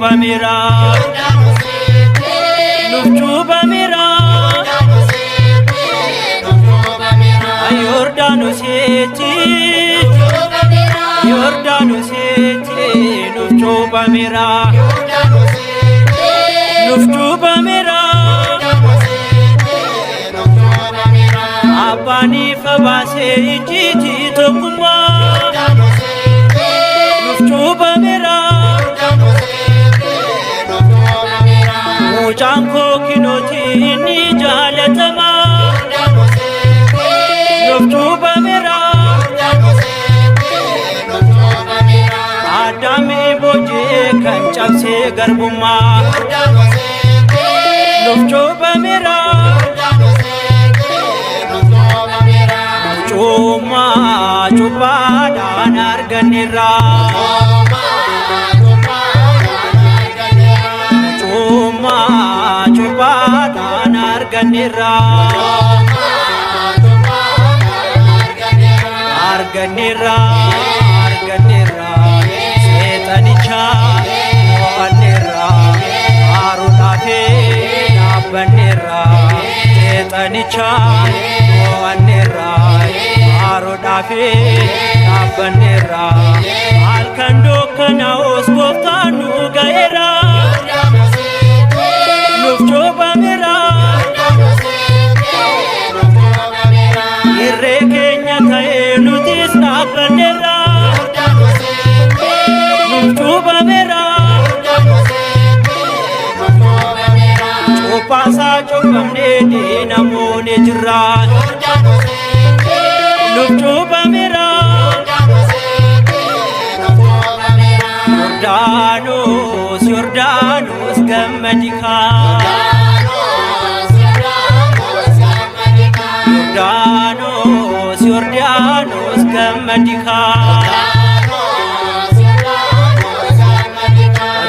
bamira nufchu bamira Yordanuseti nufchu bamira Abani fabase ijiti tokuma nufchu bamira Mujanko kinoti ni jalatama nufchu bamira Adami boje kan cabse garbuma nufchu bamira Chuma chupa dan arganira Chuma chupa dan arganira Arganira setanicha moanira arunate nabanira setanicha moanira arodafe nabanira alkando kana osbotanu gaera nufcho bamira irrekenya tae nutis nabanira nufcho bamira chopasa chopamne dinamone jira nufchu bamira Yordanus gammadika Yordanus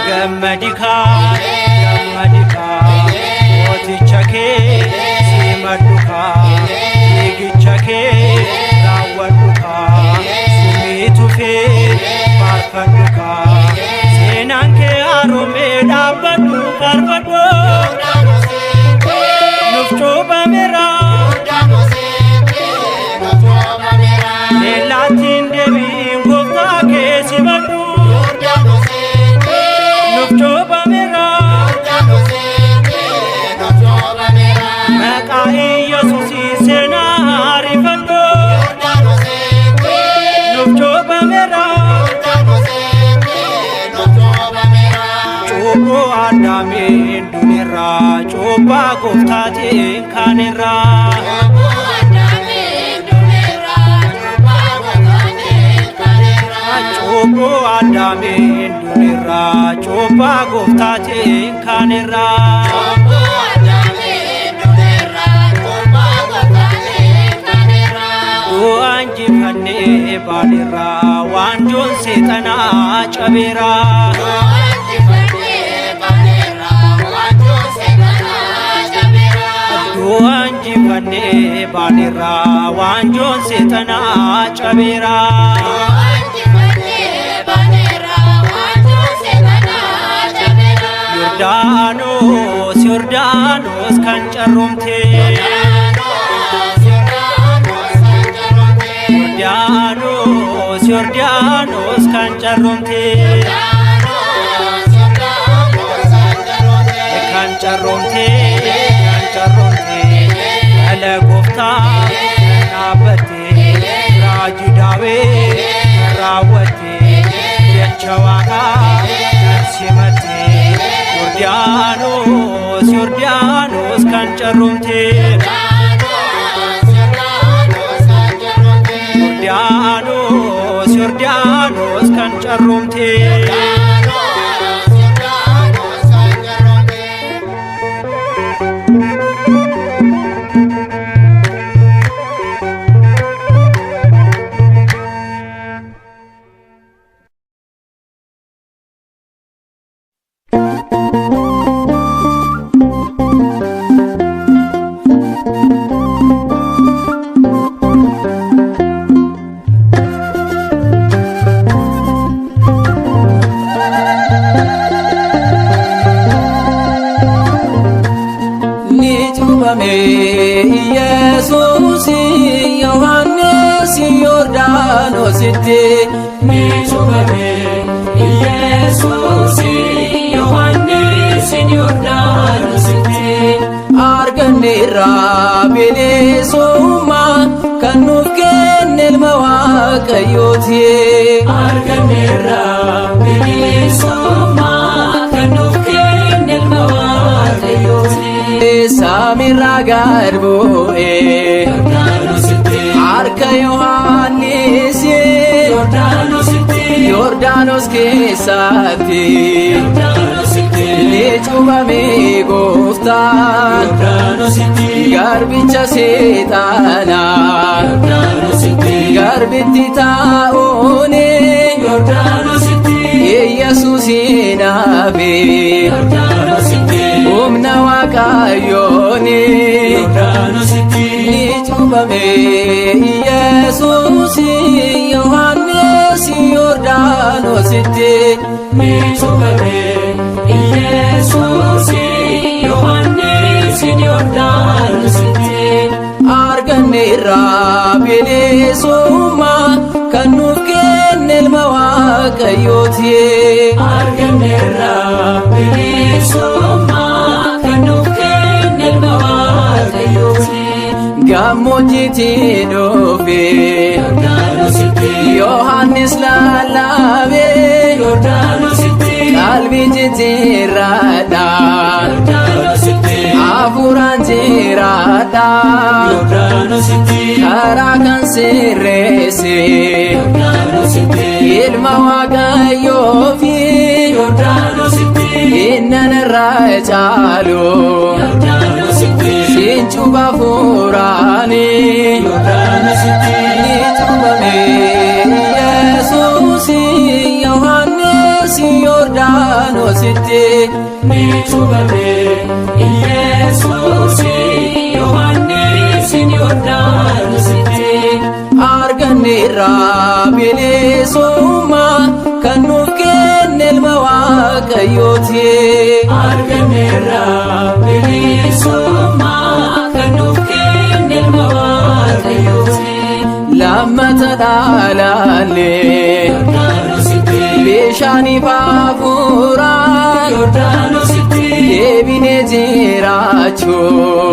gammadika Otichake simaduka Igichake rawaduka Sumitufe parfaduka Senanke arome dabadu parfadu Nufchu bamira Nelatin devi ngufta ke sibadu Nufchu bamira Maka Yesusi senari fadu Nufchu bamira Chobo adame dunira choba goftati kanira Chobo adame dunira choba goftati kanira Anji fanne banira wanjon setana chabera Anji fanne banira wanjon setana chabera Yordanus kan carumte Yordanus kan carumte ala gofta nabate rajidawe rawate yachawaga simate Yordanus kan carumte Yordanus kan carumte cuubame Yesuus Yohannis Yordaanositti ni cuubame Yesuus Yohannis Yordaanositti arganneerra bilisummaa kan nuuf kenne ilma Waaqayyooti arganneerra bilisummaa kan nuuf kenne ilma Waaqayyooti saamirraa gad bu'ee Yordaanositti harka Yohannis Yordaanos keessatti ni cuubame Gooftaan garbicha seexaanaa garbitti taa'uun Yesuusin hafe humna Waaqayyoon ni cuubame Yesuus Yohannis Yordaanositti ni cuubame Yesuus Yohannis Yordaanositti arganneerra bilisummaa kan nuuf kenne ilma Waaqayyooti arganneerra bilisummaa kan nuuf kenne ilma Waaqayyooti gammoojjiitti dhufe Yordaanositti Yohannis lallabee Yordaanositti qalbii jijjiirradha Yordaanositti hafuuraan jiraadha Yordaanositti karaa kan sirreesse Yordaanositti ilma Waaqayyoofi Yordaanositti innan irraa caalu Yordaanositti siin cuuba hafuuraani Yordaanositti ni cuubame Yesuus Yohannis Yordaanositti ni cuubame Yesuus Yohannis Yordaanositti arganneerra bilisummaa kan nuuf kenne ilma Waaqayyooti arganneerra bilisummaa kan nuuf kenne ilma Waaqayyooti lammata dhaalaallee Yordaanositti bishaaniif hafuuraan Yordaanositti deebinee jiraachuu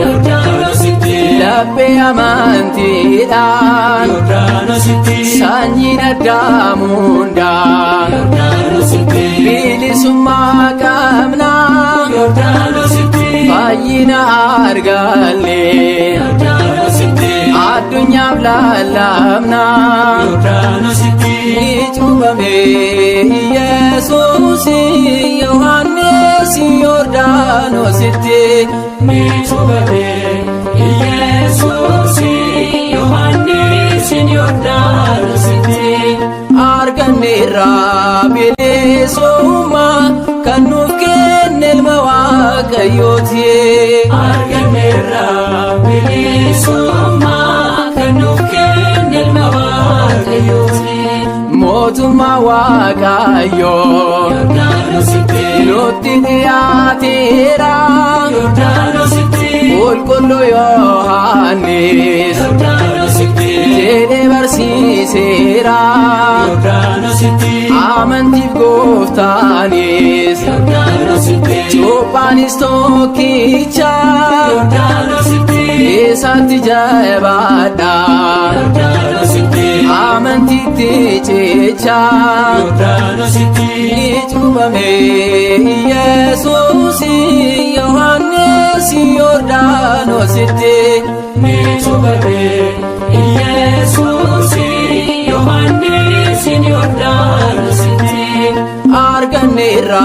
Yordaanositti laphee amantiidhaan Yordaanositti sanyiin Addaam hundaa Yordaanositti bilisummaa qabnaa Yordaanositti fayyina argallee Yordaanositti addunyaaf lallabnaa Yordaanositti ni cuubame Yesuus Yohannis Yordaanositti ni cuubame Yesuus Yohannis Yordaanositti arganneerra bilisummaa kan nuuf kenne ilma Waaqayyooti arganneerra bilisummaa kan nuuf kenne ilma Waaqayyooti mootummaa Waaqayyoo Yordaanositti nutti dhiyaateera Yordaanositti qulqulluu Yohannis Yordaanositti jedhee barsiiseera Yordaanositti amantiif Gooftaanis Yordaanositti cuuphaanis tokkicha Yordaanositti isatti jabaadha Yordaanositti amantiitti cecha Yordaanositti ni cuubame Yesuus Yohannis Yordaanositti ni cuubame Yesuus Yohannis Yordaanositti arganneerra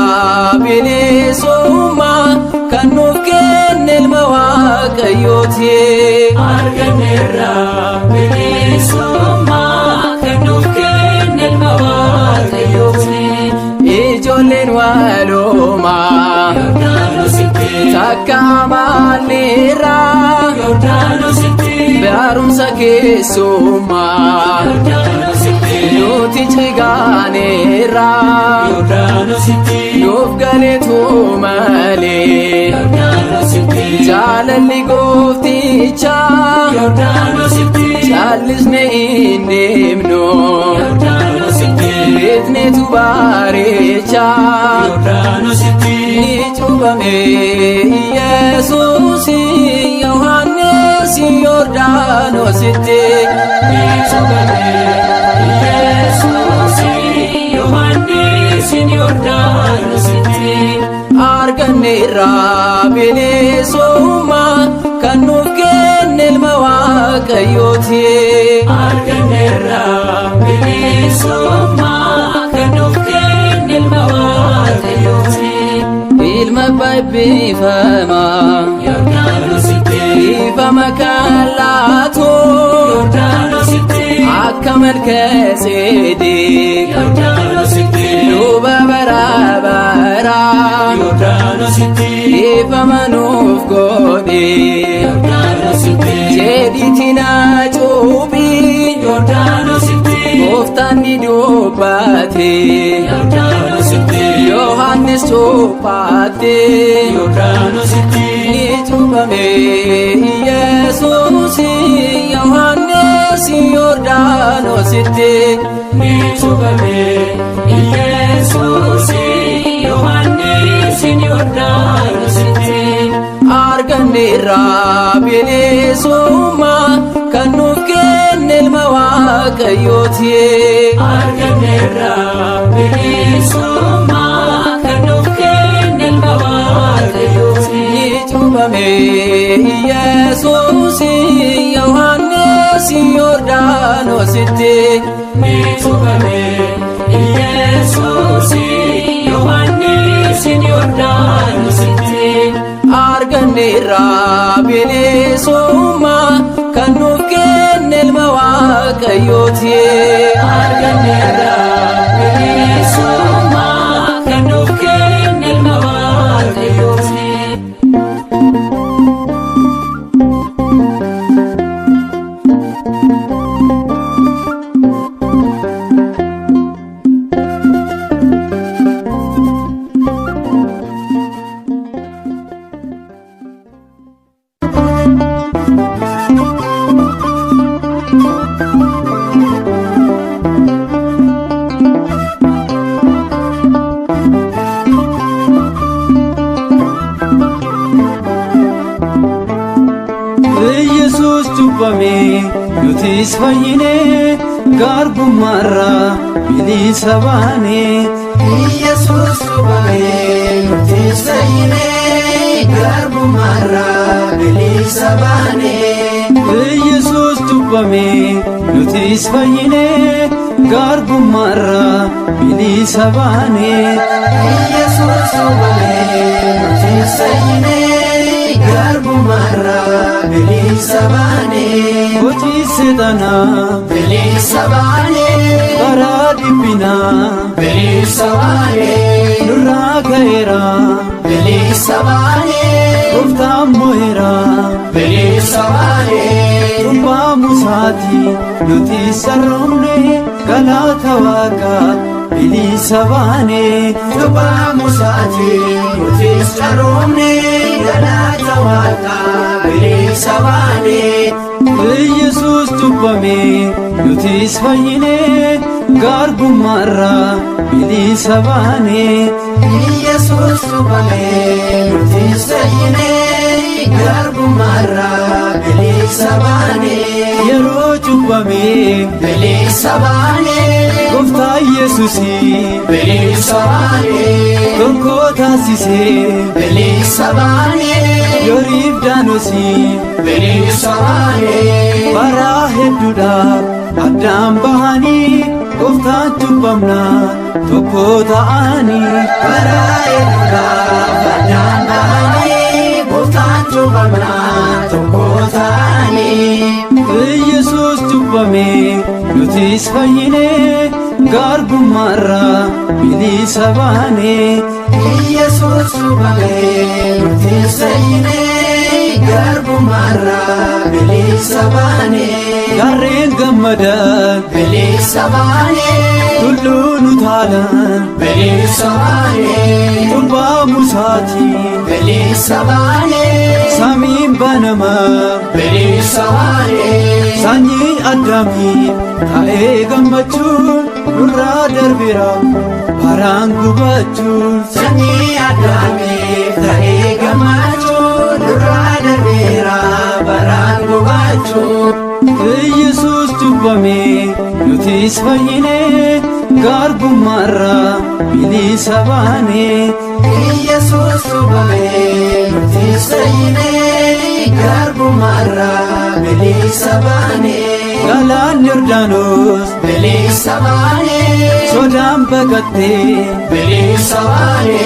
bilisummaa kan nuuf kenne ilma Waaqayyooti arganneerra bilisummaa kan nuuf kenne ilma Waaqayyooti ijoolleen walumaa Yordaanositti takka amalleerra Yordaanositti barumsa keessummaa Yordaanositti nuti cigaaneerra Yordaanositti nuuf galeetu malee Yordaanositti jaalalli goofticha Yordaanositti caallisne hin deemnu beeknetu bareecha Yordaanositti ni cuuphame Yesuus Yohannis Yordaanositti ni cuuphame Yesuus Yohannis Yordaanositti arganneerra bilisummaa kan nuuf kenne ilma Waaqayyooti arganneerra bilisummaa kan nuuf kenne ilma Waaqayyooti ilma eebbifamaa Yordaanositti ifama kan laatu Yordaanositti akka Malkiiseedeq Yordaanositti luba bara baraa Yordaanositti ifama nuuf godhe Yordaanositti jedhiitti na cuuphi Yordaanositti gooftaan ni dubbate Yordaanositti Yohannis cuuphate Yordaanositti ni cuuphame Yesuus Yohannis Yordaanositti ni cuuphame Yesuus Yohannis Yordaanositti arganneerra bilisummaa kan nuuf kenne ilma Waaqayyooti arganneerra bilisummaa kan nuuf kenne ilma Waaqayyooti ni cuuphame Yesuus Yohannis Yordaanositti ni cuuphame Yesuus Yohannis Yordaanositti arganneerra bilisummaa kan nuuf kenne ilma Waaqayyooti arganneerra bilisummaa kan nuuf kenne ilma Waaqayyooti Yesuus cuuphame nutis fayyine garbummaarraa bilisa baane Yesuus cuuphame nutis fayyine garbummaarraa bilisa baane Yesuus cuuphame nutis fayyine garbummaarraa bilisa baane Yesuus cuuphame nutis fayyine garbummaarraa bilisa baane hojii seexanaa bilisa baane karaa dhiphinaa bilisa baane nurraa ka'eera bilisa baane gooftaan mo'eera bilisa baane cubbaa musaati nuti sarroomne galata Waaqaa bilisa baane cubbaa musaati nuti sarroomne galata Waaqaa bilisa baane Yesuus cuuphame nutis fayyine garbummaarraa bilisa baane Yesuus cuuphame nutis fayyine garbummaarraa bilisa baane yeroo cuuphame bilisa baane gooftaa Yesuusi bilisa baane tokko taasisee bilisa baane yoriif daanosi bilisa baane baraa hedduudhaaf addaan bahanii gooftaan cuuphamnaa tokko ta'anii baraa hedduudhaaf addaan bahanii gooftaan cuuphamnaa tokko ta'anii Yesuus cuuphame nutis fayyine garbummaarraa bilisa baane Yesuus cuuphame nutis fayyine garbummaarraa bilisa baanee gaarreen gammadan bilisa baanee tulluun utaalan bilisa baanee turbaa musaatii bilisa baanee samiin banama bilisa baanee sanyii addaamii ta'ee gammachuun nurraa darbeera baraan gubachuun sanyii addaamii ta'ee gammachuun nurraa darbeera baraan gubachuun Yesuus cubbame nutis fayyine garbummaarraa bilisa baane Yesuus cubbame nutis fayyine garbummaarraa bilisa baane galaan Yordaanos bilisa baane sodaan baqattee bilisa baane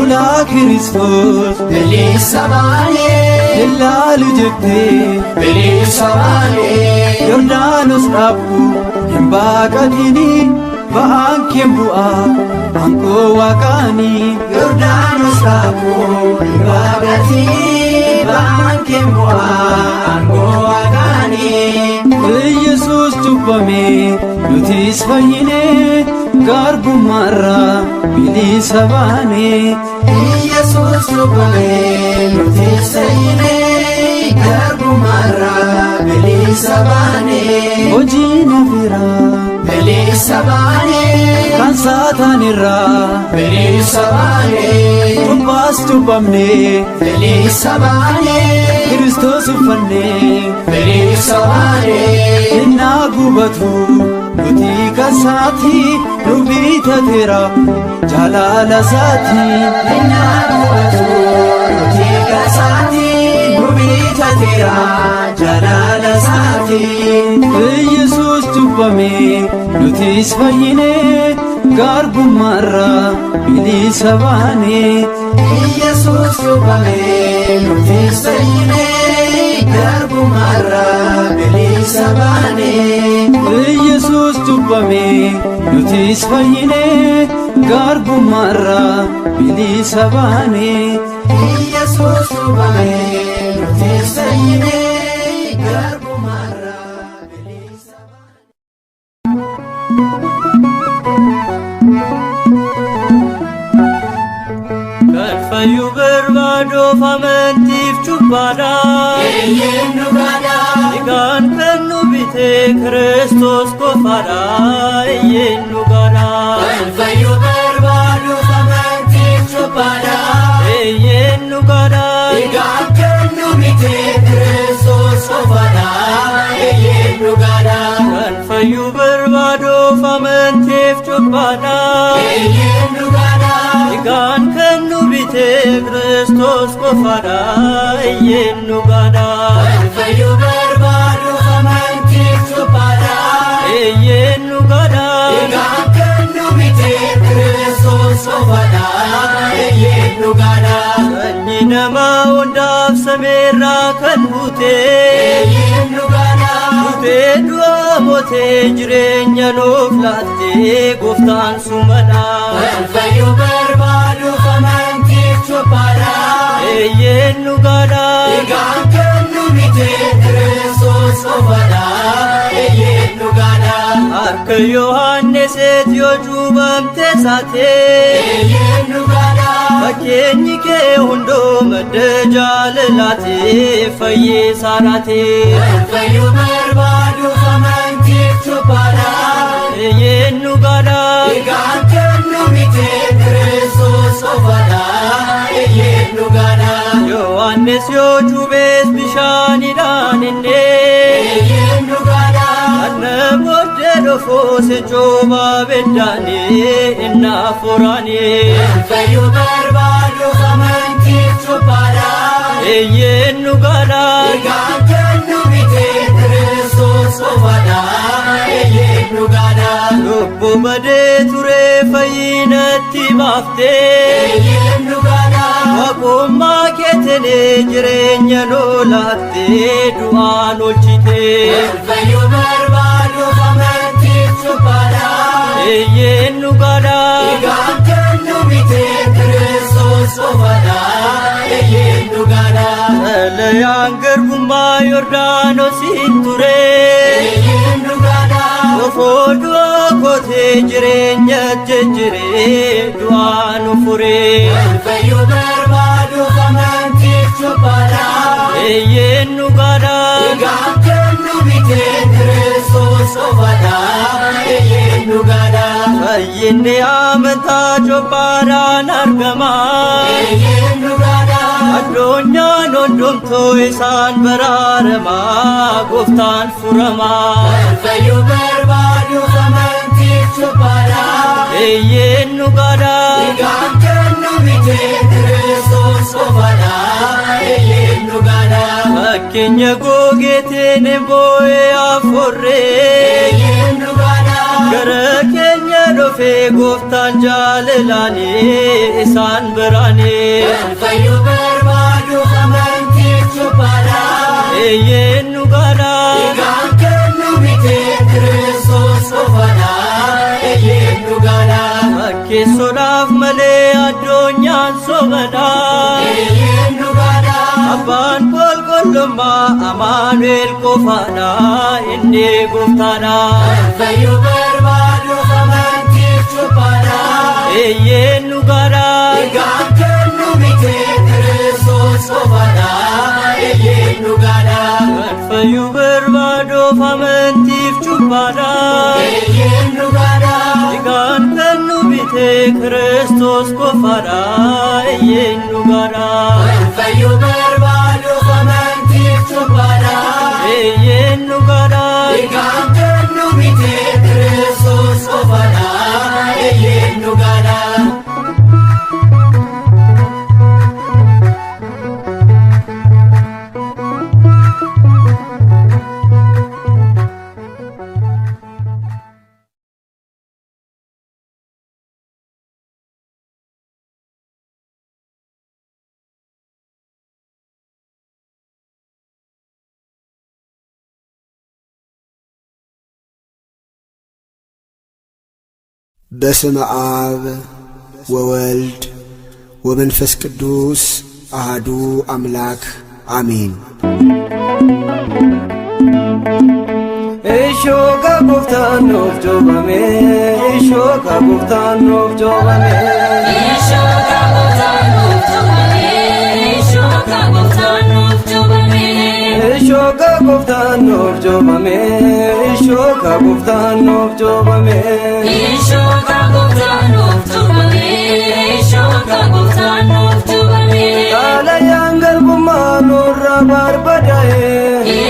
ulaa Kiristoos bilisa baane ilaalu jettee bilisa baane Yordaanos dhaabbu hin baaqatini ba'aan kee bu'aa aangoo waaqaanii Yordaanos dhaabuu hin baaqatini ba'aan kee bu'aa aangoo waaqaanii Yesuus cubbame nutis fayyine garbummaarraa bilisa baane Yesuus cubbame nutis fayyine garbummaarraa bilisa baane hojii nafiraa bilisa baane kan saataanirraa bilisa baane cubbaas cubbamne bilisa baane Kiristoos uffannee bilisa baane innaa gubatu nuti kasaati nu bitateera jaalala isaati innaa gubatu nuti kasaati nu bitateera jaalala isaati Yesuus cubbame nutis fayyine garbummaarraa bilisa baane Yesuus cubbame nutis fayyine garbummaarraa bilisa baane Yesuus cubbame nutis fayyine garbummaarraa bilisa baane Yesuus cubbame nutis fayyine garbummaarraa bilisa baane Kan fayyu barbaaduuf amantiif cubbaadha. eenyu gaadha Egaan kan nu bite Kiristoos qofaadha. Eenyu gaadha. kan fayyu barbaaduuf amantiif cubbaadha Eenyu gaadha. egaan kan nu bite Kiristoos qofaadha eenyu gaadha Kan fayyu barbaaduuf amantiif cubbaadha. eenyu gaadha Egaan kan nu bite Kiristoos qofaadha. Eenyu gaadha. kan fayyu barbaaduuf amantiif cubbaadha Eenyu gaadha. egaan kan nu bite Kiristoos qofaadha eenyu gaadha Sanyii namaa hundaaf sameerraa kan buute. eenyu gaadha Dhufee du'a mootee jireenya nuuf laattee gooftaan sumadha. kan fayyu barbaaduuf amantiif cubbaadha Eenyu gaadha. egaan kan nu bite Kiristoos qofaadha eenyu gaadha Harka Yohaanniseet yoo cuubamte saatee. eenyu gaadha Fakkeenyi kee hundoo madda jaalalaatee fayyisaa laatee. kan fayyu barbaaduuf amantiif cubbaadha Eenyu gaadha. egaan kan nu bite Kiristoos qofaadha eenyu gaadha Yohaannis yoo cuubees bishaanidhaan innee. eenyu gaadha Anna booddee dhufuusi cuubaa beddaanii inna furaanii. kan fayyu barbaaduuf amantiif cubbaadha Eenyu gaadha. egaan kan nu bite Kiristoos qofaadha eenyu gaadha Lubbuu badee ture fayyinatti baaftee. eenyu gaadha Waaqummaa keetiin jireenya nuu laattee du'aan oolchitee. kan fayyu barbaaduuf amantiif cubbaadha Eenyu gaadha. egaan kan nu bite Kiristoos qofaadha eenyu gaadha Dhalaya Yordaanosiin ture Nufoo du'aa kootee jireenya jejjiree du'aa nu furee Fayyuu barbaaduuf amantiif cubbaadhaa Eeyyeen nu gaadhaa Egaan kennu bitee Kiristoos qofaadhaa Eeyyeen nu gaadhaa Fayyinni amantaa cubbaadhaan argamaa Eeyyeen nu gaadhaa Addunyaan hundumtuu isaan baraaramaa Gooftaan furamaa Fayyuu barbaaduuf amantiif cubbaadhaa Eeyyeen nu gaadhaa Egaan kennu bitee Kiristoos qofaadhaa Eeyyeen nu gaadhaa Fakkeenya googeetiin boo'ee afuurree Eeyyeen nu gaadhaa Gara keenya dhufee Gooftaan jaalalaanii isaan biraanii Fayyuu barbaaduuf amantiif cubbaadhaa Eeyyeen nu gaadhaa Egaan kennu bitee Kiristoos qofaadhaa Eeyyeen nu gaadhaa Fakkeessuudhaaf malee addunyaan sobadhaa Eeyyeen nu gaadhaa Abbaan qulqullummaa Amaanu'el qofaadhaa inni Gooftaadhaa Fayyuu barbaaduuf amantiif cubbaadhaa Eeyyeen nu gaadhaa Egaan kennu bitee Kiristoos qofaadhaa Eeyyeen nu gaadhaa Fayyuu barbaaduuf amantiif cubbaadhaa Eeyyeen nu gaadhaa Egaan kennu bitee Kiristoos qofaadhaa Eeyyeen nu gaadhaa Fayyuu barbaaduuf amantiif cubbaadhaa Eeyyeen nu gaadhaa Egaan kennu bitee Kiristoos qofaadhaa Eeyyeen nu gaadhaa በስመ አብ ወወልድ ወመንፈስ ቅዱስ አሐዱ አምላክ አሜን። Ishoka gooftaan nuuf joobame Ishoka gooftaan nuuf joobame Ishoka gooftaan nuuf joobame Ishoka gooftaan nuuf joobame Ishoka gooftaan nuuf joobame Ishoka gooftaan nuuf joobame Ishoka gooftaan nuuf joobame Ishoka gooftaan nuuf joobame Xalayaan garbummaa nurraa barbadaa'e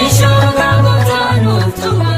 Ishoka gooftaan nuuf joobame